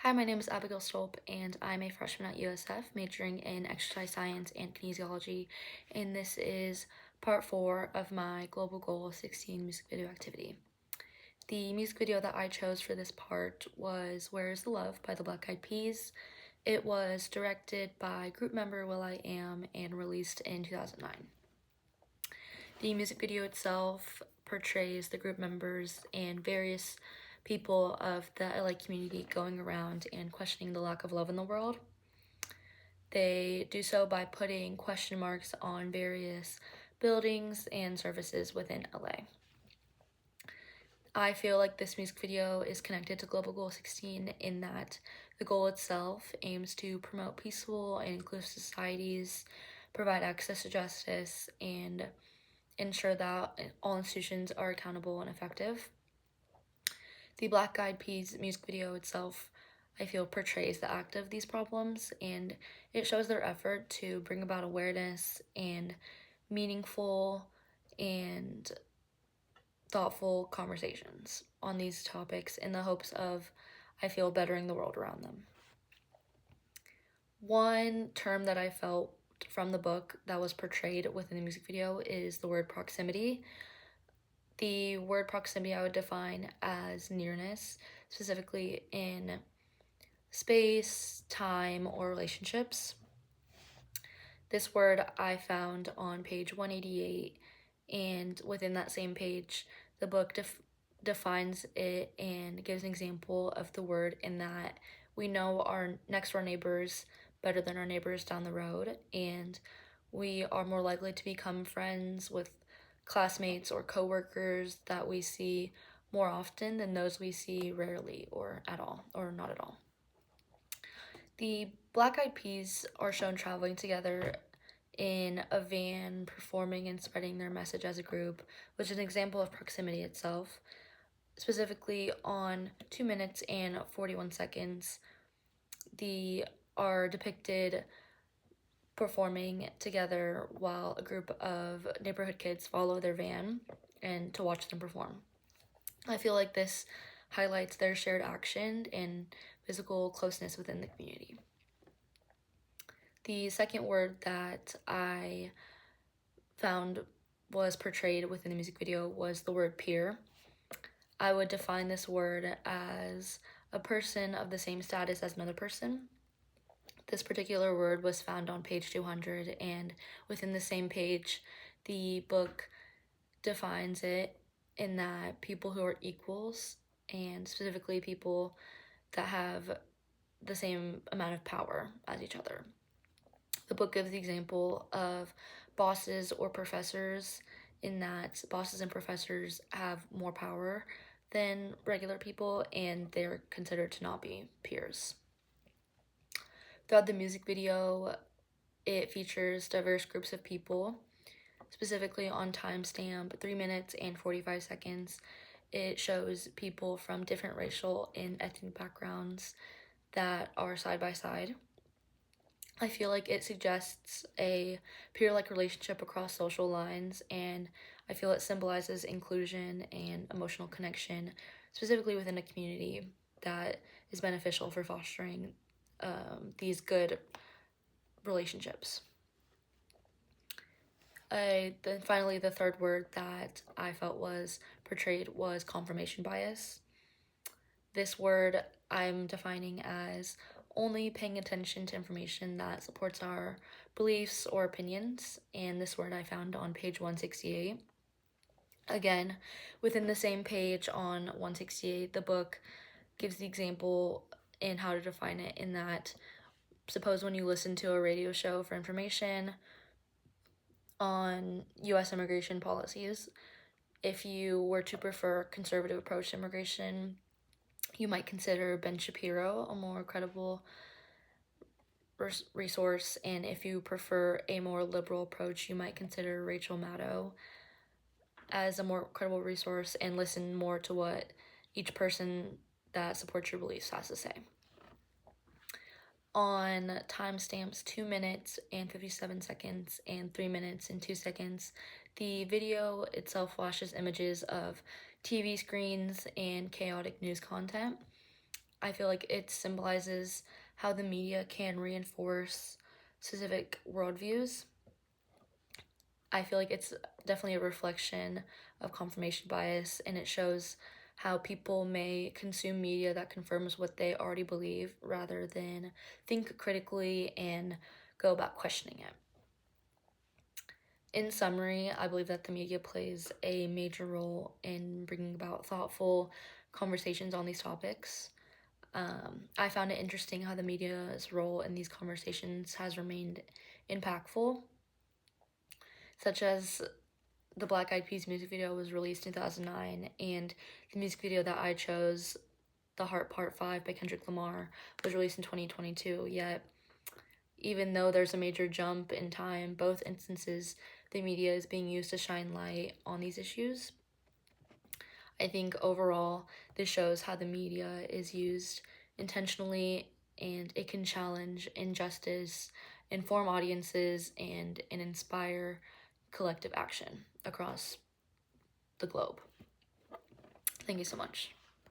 Hi, my name is Abigail Stolp, and I'm a freshman at USF, majoring in exercise science and kinesiology, and this is part 4 of my Global Goal 16 music video activity. The music video that I chose for this part was Where is the Love by the Black Eyed Peas. It was directed by group member will.i.am and released in 2009. The music video itself portrays the group members and various people of the LA community going around and questioning the lack of love in the world. They do so by putting question marks on various buildings and services within LA. I feel like this music video is connected to Global Goal 16 in that the goal itself aims to promote peaceful and inclusive societies, provide access to justice, and ensure that all institutions are accountable and effective. The Black Eyed Peas music video itself, I feel, portrays the act of these problems, and it shows their effort to bring about awareness and meaningful and thoughtful conversations on these topics in the hopes of, I feel, bettering the world around them. One term that I felt from the book that was portrayed within the music video is the word proximity. The word proximity I would define as nearness, specifically in space, time, or relationships. This word I found on page 188, and within that same page, the book defines it and gives an example of the word in that we know our next door neighbors better than our neighbors down the road, and we are more likely to become friends with classmates or coworkers that we see more often than those we see rarely or at all, or not at all. The Black Eyed Peas are shown traveling together in a van, performing and spreading their message as a group, which is an example of proximity itself. Specifically, on 2 minutes and 41 seconds, they are depicted performing together while a group of neighborhood kids follow their van and to watch them perform. I feel like this highlights their shared action and physical closeness within the community. The second word that I found was portrayed within the music video was the word peer. I would define this word as a person of the same status as another person. This particular word was found on page 200, and within the same page, the book defines it in that people who are equals, and specifically people that have the same amount of power as each other. The book gives the example of bosses or professors, in that bosses and professors have more power than regular people and they're considered to not be peers. Throughout the music video, it features diverse groups of people, specifically on timestamp 3 minutes and 45 seconds. It shows people from different racial and ethnic backgrounds that are side by side. I feel like it suggests a peer-like relationship across social lines, and I feel it symbolizes inclusion and emotional connection, specifically within a community that is beneficial for fostering these good relationships. Then finally, the third word that I felt was portrayed was confirmation bias. This word I'm defining as only paying attention to information that supports our beliefs or opinions, and this word I found on page 168. Again, within the same page on 168, the book gives the example in how to define it, in that suppose when you listen to a radio show for information on US immigration policies, if you were to prefer a conservative approach to immigration, you might consider Ben Shapiro a more credible resource, and if you prefer a more liberal approach, you might consider Rachel Maddow as a more credible resource and listen more to what each person that supports your beliefs has to say. On timestamps 2 minutes and 57 seconds and 3 minutes and 2 seconds, the video itself flashes images of TV screens and chaotic news content. I feel like it symbolizes how the media can reinforce specific worldviews. I feel like it's definitely a reflection of confirmation bias, and it shows how people may consume media that confirms what they already believe rather than think critically and go about questioning it. In summary, I believe that the media plays a major role in bringing about thoughtful conversations on these topics. I found it interesting how the media's role in these conversations has remained impactful, such as the Black Eyed Peas music video was released in 2009, and the music video that I chose, The Heart Part 5 by Kendrick Lamar, was released in 2022. Yet, even though there's a major jump in time, both instances, the media is being used to shine light on these issues. I think overall, this shows how the media is used intentionally, and it can challenge injustice, inform audiences, and inspire collective action across the globe. Thank you so much.